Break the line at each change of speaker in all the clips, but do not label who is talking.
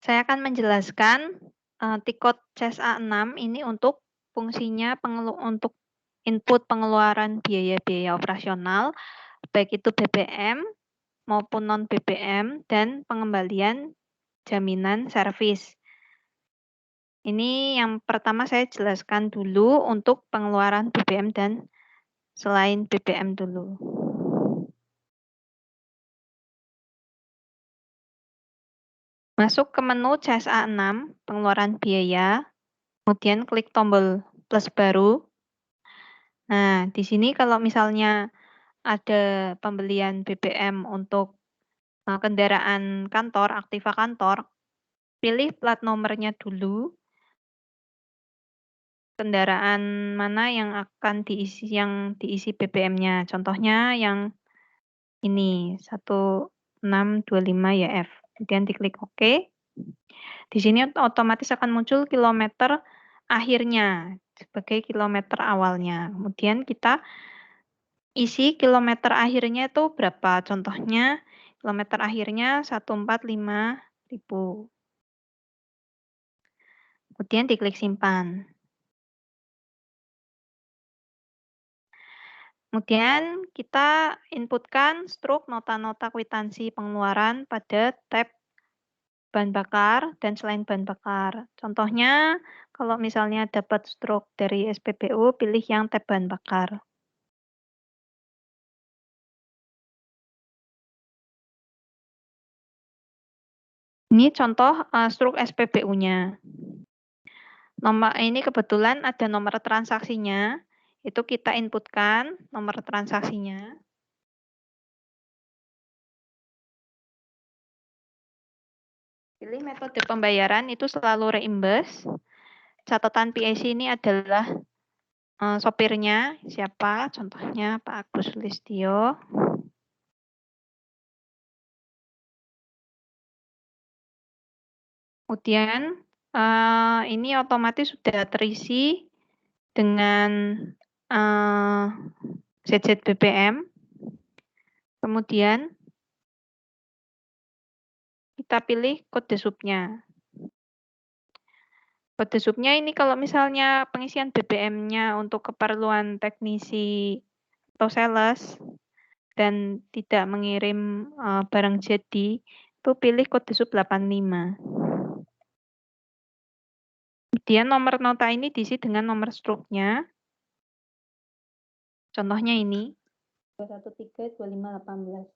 Saya akan menjelaskan T-code CSA6 ini untuk fungsinya untuk input pengeluaran biaya-biaya operasional, baik itu BBM maupun non-BBM, dan pengembalian jaminan servis. Ini yang pertama saya jelaskan dulu untuk pengeluaran BBM dan selain BBM dulu. Masuk ke menu CSA6, pengeluaran biaya, kemudian klik tombol plus baru. Nah, di sini kalau misalnya ada pembelian BBM untuk kendaraan kantor, Aktiva kantor, pilih plat nomornya dulu, kendaraan mana yang akan diisi BBM-nya. Contohnya yang ini 1625 YF. Kemudian diklik OK. Di sini otomatis akan muncul kilometer akhirnya sebagai kilometer awalnya. Kemudian kita isi kilometer akhirnya itu berapa? Contohnya kilometer akhirnya 145.000. Kemudian diklik simpan. Kemudian kita inputkan struk nota-nota kwitansi pengeluaran pada tab bahan bakar dan selain bahan bakar. Contohnya, kalau misalnya dapat struk dari SPBU, pilih yang tab bahan bakar. Ini contoh struk SPBU-nya. Nomor ini kebetulan ada nomor transaksinya, itu kita inputkan nomor transaksinya. Pilih metode pembayaran itu selalu reimburse. Catatan PIC ini adalah sopirnya siapa, contohnya Pak Agus Listio. Kemudian ini otomatis sudah terisi dengan ZZ BBM. Kemudian kita pilih kode subnya. Kode subnya ini kalau misalnya pengisian BBM-nya untuk keperluan teknisi atau sales dan tidak mengirim barang jadi, itu pilih kode sub 85. Kemudian nomor nota ini diisi dengan nomor struknya. Contohnya ini, 2132518.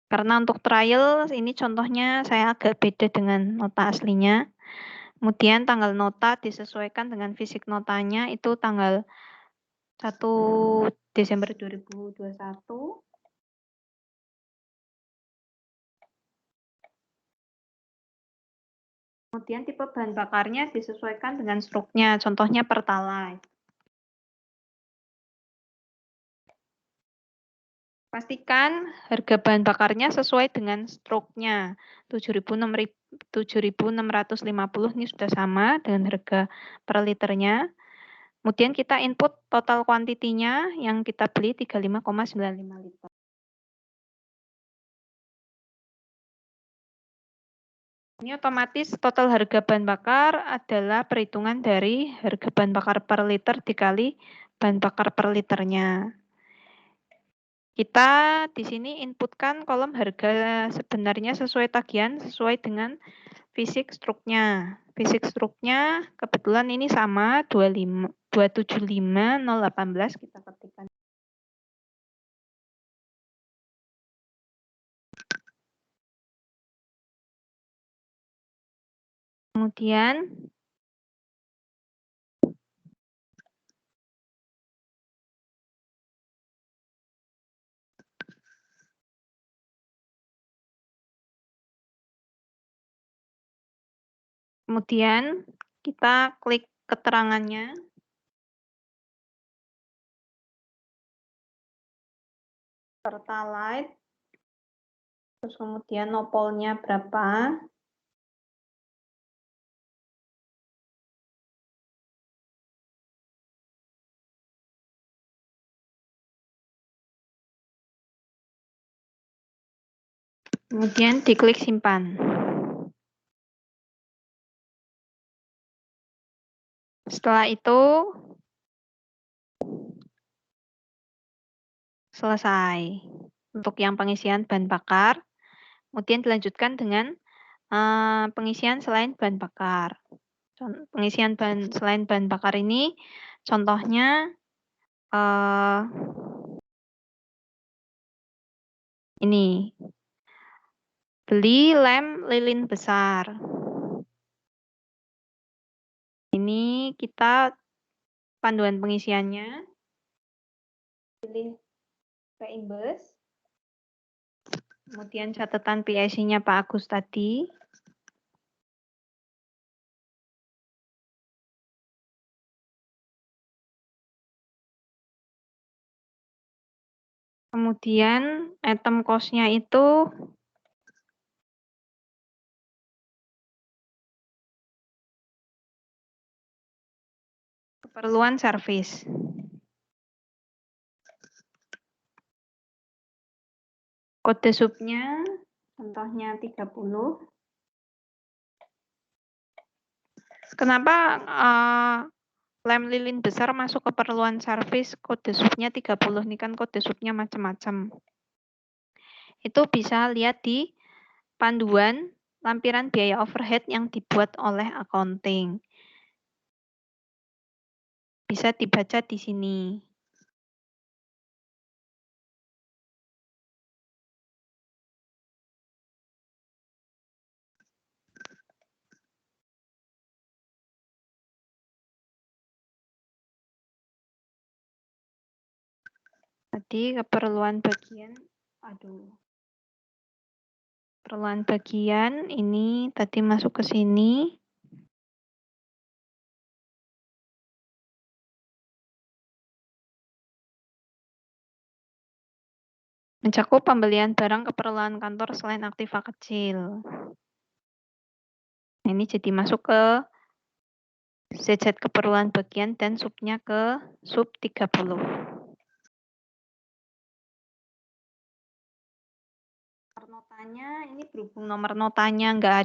Karena untuk trial, ini contohnya saya agak beda dengan nota aslinya. Kemudian tanggal nota disesuaikan dengan fisik notanya, itu tanggal 1 Desember 2021. Kemudian tipe bahan bakarnya disesuaikan dengan struknya, contohnya Pertalite. Pastikan harga bahan bakarnya sesuai dengan struknya. 7.650 ini sudah sama dengan harga per liternya. Kemudian kita input total kuantitinya yang kita beli 35,95 liter. Ini otomatis total harga bahan bakar adalah perhitungan dari harga bahan bakar per liter dikali bahan bakar per liternya. Kita di sini inputkan kolom harga sebenarnya sesuai tagihan, sesuai dengan fisik struknya. Fisik struknya kebetulan ini sama 275.018 kita ketikkan. Kemudian kita klik keterangannya. Pertalite. Terus kemudian nopolnya berapa. Kemudian diklik simpan. Setelah itu selesai untuk yang pengisian bahan bakar. Kemudian dilanjutkan dengan pengisian selain bahan bakar. Pengisian selain bahan bakar ini contohnya ini. Beli lem lilin besar. Ini kita panduan pengisiannya. Pilih Reimbus. Kemudian catatan PIC-nya Pak Agus tadi. Kemudian item cost-nya itu keperluan servis. Kode subnya contohnya 30. Kenapa lem lilin besar masuk keperluan servis kode subnya 30? Ini kan kode subnya macam-macam. Itu bisa lihat di panduan lampiran biaya overhead yang dibuat oleh accounting. Bisa dibaca di sini. Tadi keperluan bagian ini tadi masuk ke sini. Mencakup pembelian barang keperluan kantor selain aktiva kecil. Nah, ini jadi masuk ke ZZ keperluan bagian dan subnya ke sub 30. Notanya ini berhubung nomor notanya nggak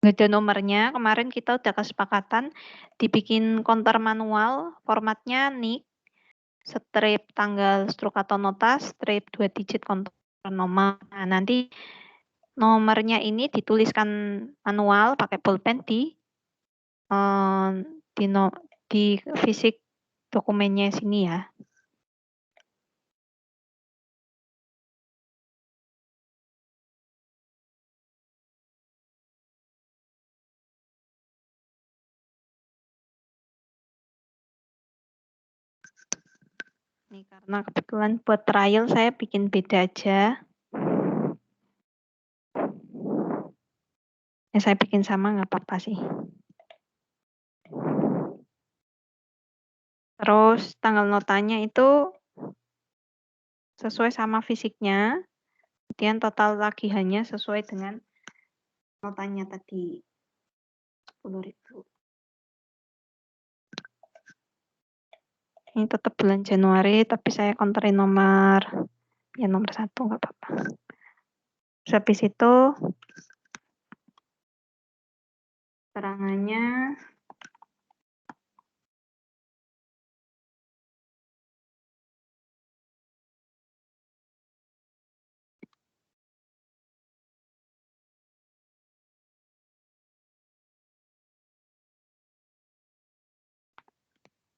ada nomornya. Kemarin kita udah kesepakatan dibikin counter manual, formatnya NIK, strip tanggal struk atau nota, strip 2 digit counter nomor. Nah, nanti nomornya ini dituliskan manual pakai pulpen di fisik dokumennya sini ya. Ini karena kebetulan buat trial saya bikin beda aja. Ya, saya bikin sama nggak apa-apa sih. Terus tanggal notanya itu sesuai sama fisiknya. Kemudian total tagihannya sesuai dengan notanya tadi. 10.000. Ini tetap bulan Januari, tapi saya counterin nomor 1 nggak apa-apa. Terus habis itu keterangannya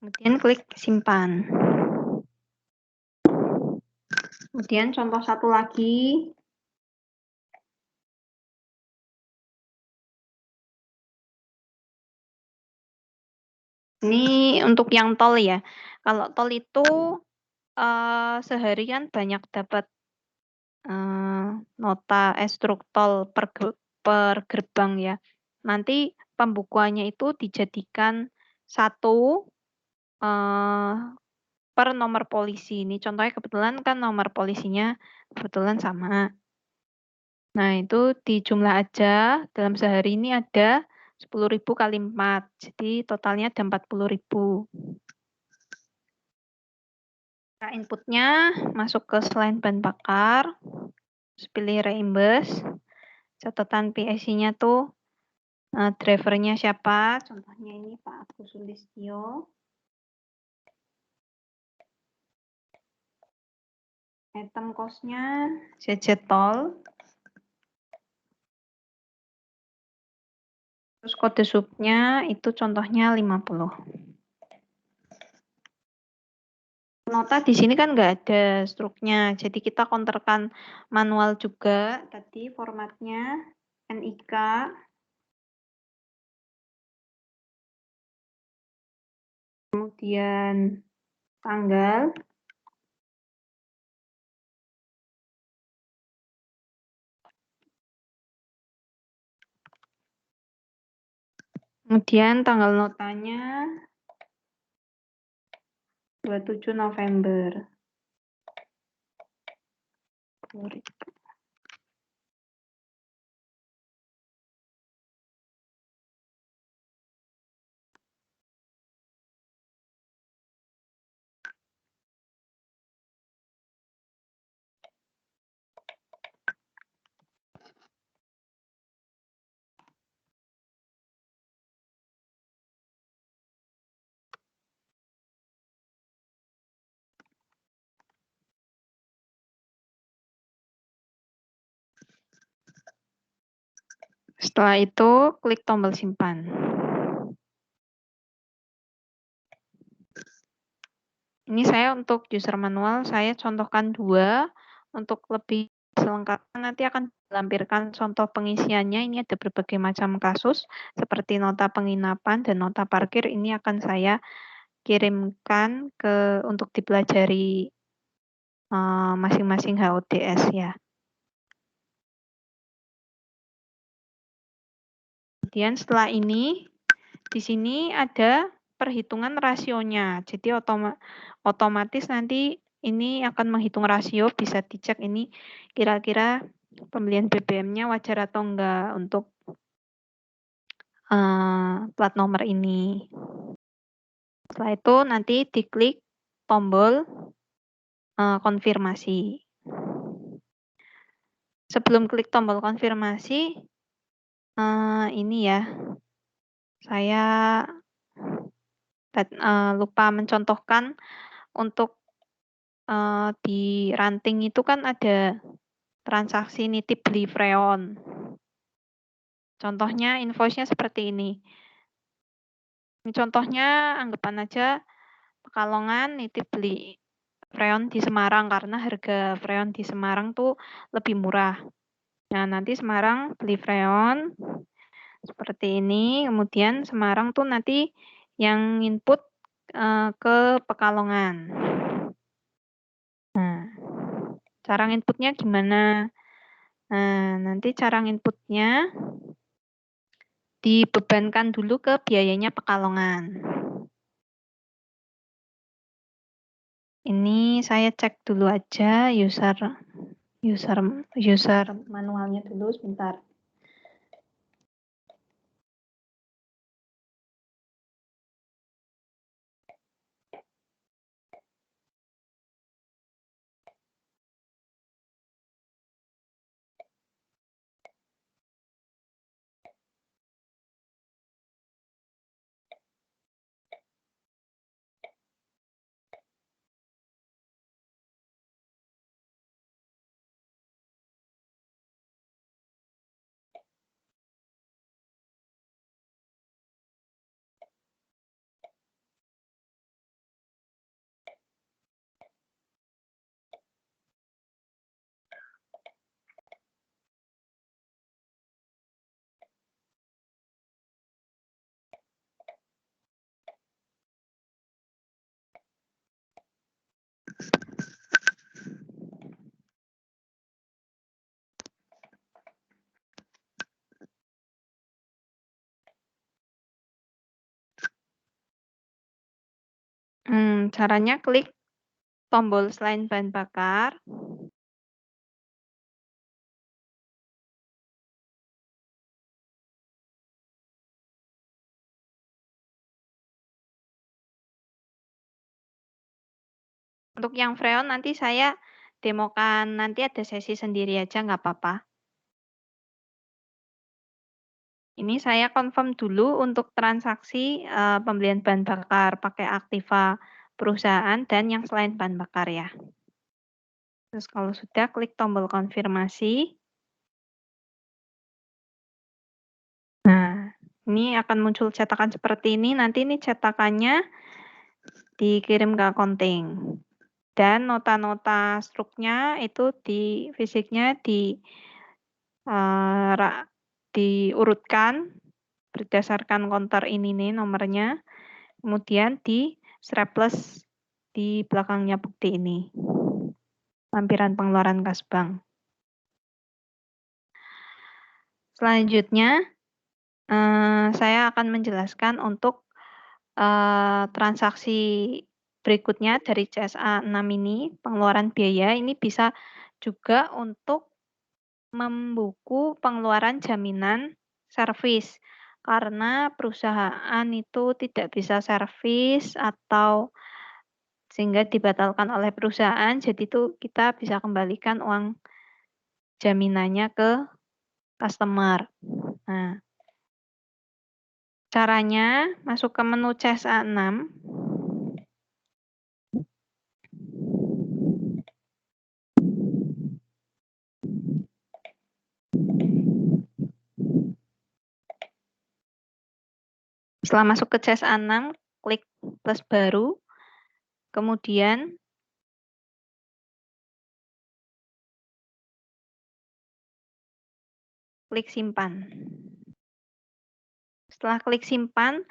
kemudian klik simpan. Kemudian contoh satu lagi. Ini untuk yang tol ya. Kalau tol itu seharian banyak dapat nota struk tol per gerbang ya. Nanti pembukuannya itu dijadikan 1 per nomor polisi. Ini contohnya kebetulan kan nomor polisinya kebetulan sama. Nah, itu dijumlah aja. Dalam sehari ini ada 10.000 kali 4. Jadi totalnya ada 40.000. Nah, inputnya masuk ke selain bahan bakar. terus pilih reimburse, catatan PIC-nya tuh drivernya siapa, contohnya ini Pak Agus Sulistyo. Item cost-nya JJ Tol. Terus kode subnya itu contohnya 50. Nota di sini kan nggak ada struknya, jadi kita counterkan manual juga. Tadi formatnya NIK, kemudian tanggal, kemudian tanggal notanya 27 November. Setelah itu, klik tombol simpan. Ini saya untuk user manual, saya contohkan 2. Untuk lebih selengkapnya nanti akan dilampirkan contoh pengisiannya. Ini ada berbagai macam kasus, seperti nota penginapan dan nota parkir. Ini akan saya kirimkan untuk dipelajari masing-masing HODS ya. Kemudian setelah ini, di sini ada perhitungan rasionya. Jadi otomatis nanti ini akan menghitung rasio, bisa dicek ini kira-kira pembelian BBM-nya wajar atau enggak untuk plat nomor ini. Setelah itu nanti diklik tombol konfirmasi. Sebelum klik tombol konfirmasi, ini ya, saya lupa mencontohkan untuk di ranting itu kan ada transaksi nitip beli freon. Contohnya invoice-nya seperti ini. Ini contohnya anggapan aja Pekalongan nitip beli freon di Semarang karena harga freon di Semarang tuh lebih murah. Nah, nanti Semarang beli freon seperti ini, kemudian Semarang tuh nanti yang input ke Pekalongan. Nah, cara inputnya gimana? Nah, nanti cara inputnya dibebankan dulu ke biayanya Pekalongan. Ini saya cek dulu aja user manualnya dulu sebentar. Caranya klik tombol selain bahan bakar. Untuk yang freon nanti saya demokan nanti ada sesi sendiri aja nggak apa-apa. Ini saya confirm dulu untuk transaksi, pembelian bahan bakar pakai Aktiva perusahaan dan yang selain bahan bakar ya. Terus kalau sudah klik tombol konfirmasi. Nah, ini akan muncul cetakan seperti ini, nanti ini cetakannya dikirim ke accounting. Dan nota-nota struknya itu fisiknya diurutkan berdasarkan konter ini nih nomornya, kemudian di-strapless di belakangnya bukti ini, lampiran pengeluaran kas bank. Selanjutnya, saya akan menjelaskan untuk, transaksi berikutnya dari CSA 6 ini, pengeluaran biaya ini bisa juga untuk membuku pengeluaran jaminan servis, karena perusahaan itu tidak bisa servis atau sehingga dibatalkan oleh perusahaan, jadi itu kita bisa kembalikan uang jaminannya ke customer. Nah, caranya masuk ke menu CSA 6. Setelah masuk ke CSA 6, klik plus baru, kemudian klik simpan. Setelah klik simpan,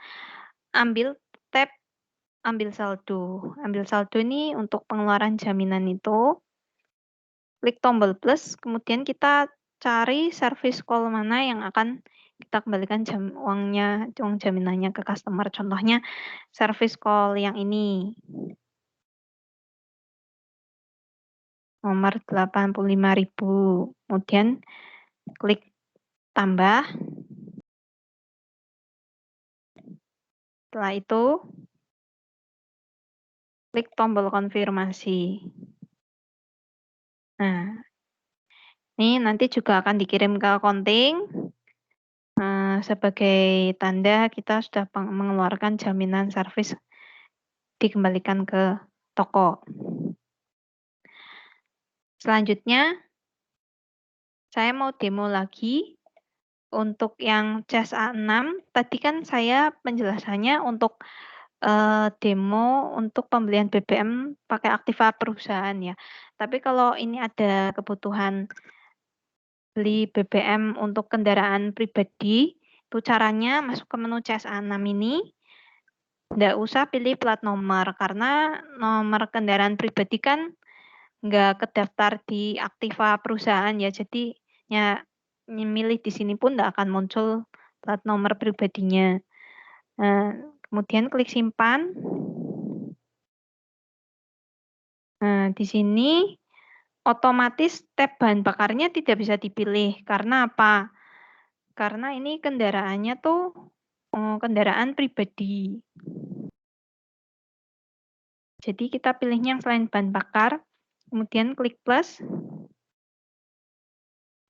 ambil tab ambil saldo. Ambil saldo ini untuk pengeluaran jaminan itu, klik tombol plus, kemudian kita cari service call mana yang akan kita kembalikan uang jaminannya ke customer. Contohnya service call yang ini. Nomor 85.000. Kemudian klik tambah. Setelah itu klik tombol konfirmasi. Nah, ini nanti juga akan dikirim ke accounting. Sebagai tanda kita sudah mengeluarkan jaminan servis dikembalikan ke toko. Selanjutnya, saya mau demo lagi untuk yang CSA 6. Tadi kan saya penjelasannya untuk demo untuk pembelian BBM pakai Aktiva perusahaan ya. Tapi kalau ini ada kebutuhan beli BBM untuk kendaraan pribadi, itu caranya masuk ke menu CSA 6 ini. Nggak usah pilih plat nomor, karena nomor kendaraan pribadi kan nggak kedaftar di Aktiva perusahaan ya, jadi ya milih di sini pun nggak akan muncul plat nomor pribadinya. Nah, kemudian klik simpan. Nah, di sini otomatis tab bahan bakarnya tidak bisa dipilih, karena apa? Karena ini kendaraannya tuh kendaraan pribadi. Jadi kita pilihnya yang selain bahan bakar, kemudian klik plus.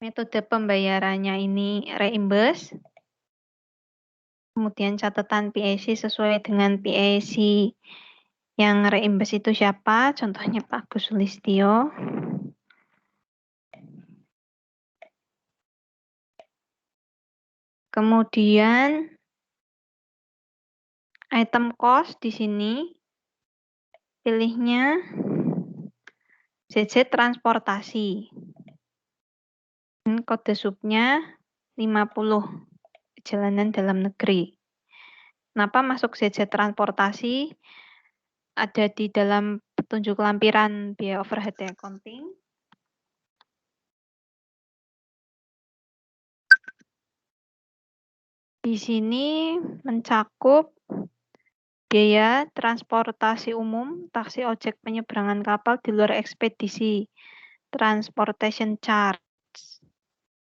Metode pembayarannya ini reimburse. Kemudian catatan PIC sesuai dengan PIC yang reimburse itu siapa, contohnya Pak Gus Sulistyo. Kemudian item cost di sini pilihnya JJ transportasi. Kode subnya 50, perjalanan dalam negeri. Kenapa masuk JJ transportasi? Ada di dalam petunjuk lampiran biaya overhead accounting. Di sini mencakup biaya transportasi umum, taksi ojek penyeberangan kapal di luar ekspedisi, transportation charge.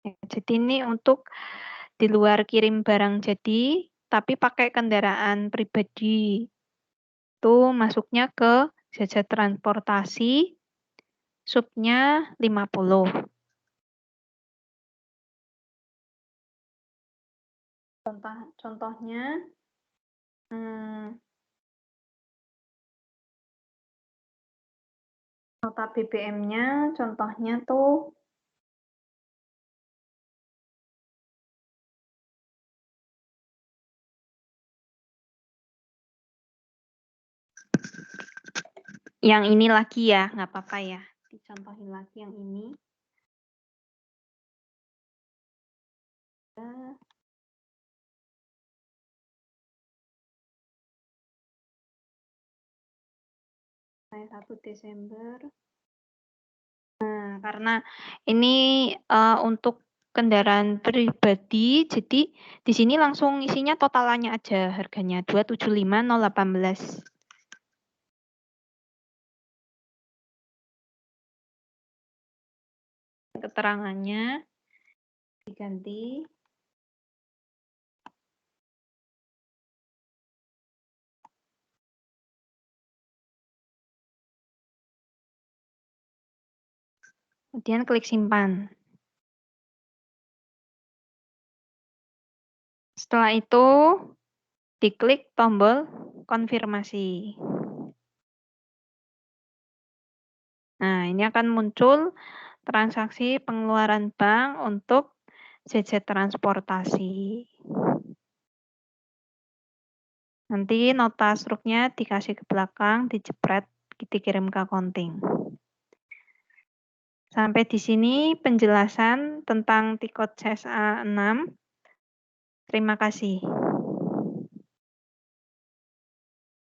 Ya, jadi ini untuk di luar kirim barang jadi, tapi pakai kendaraan pribadi. Itu masuknya ke jasa transportasi, subnya 50. Contohnya, nota BBM-nya contohnya tuh yang ini lagi ya, nggak apa-apa ya. Dicontohin lagi yang ini. Saya 1 Desember. Nah, karena ini untuk kendaraan pribadi, jadi di sini langsung isinya totalannya aja harganya 275.018. Keterangannya diganti. Kemudian klik simpan. Setelah itu diklik tombol konfirmasi. Nah, ini akan muncul transaksi pengeluaran bank untuk JJ Transportasi. Nanti nota struknya dikasih ke belakang, dijepret, dikirim ke accounting. Sampai di sini penjelasan tentang Tikot CSA 6. Terima kasih.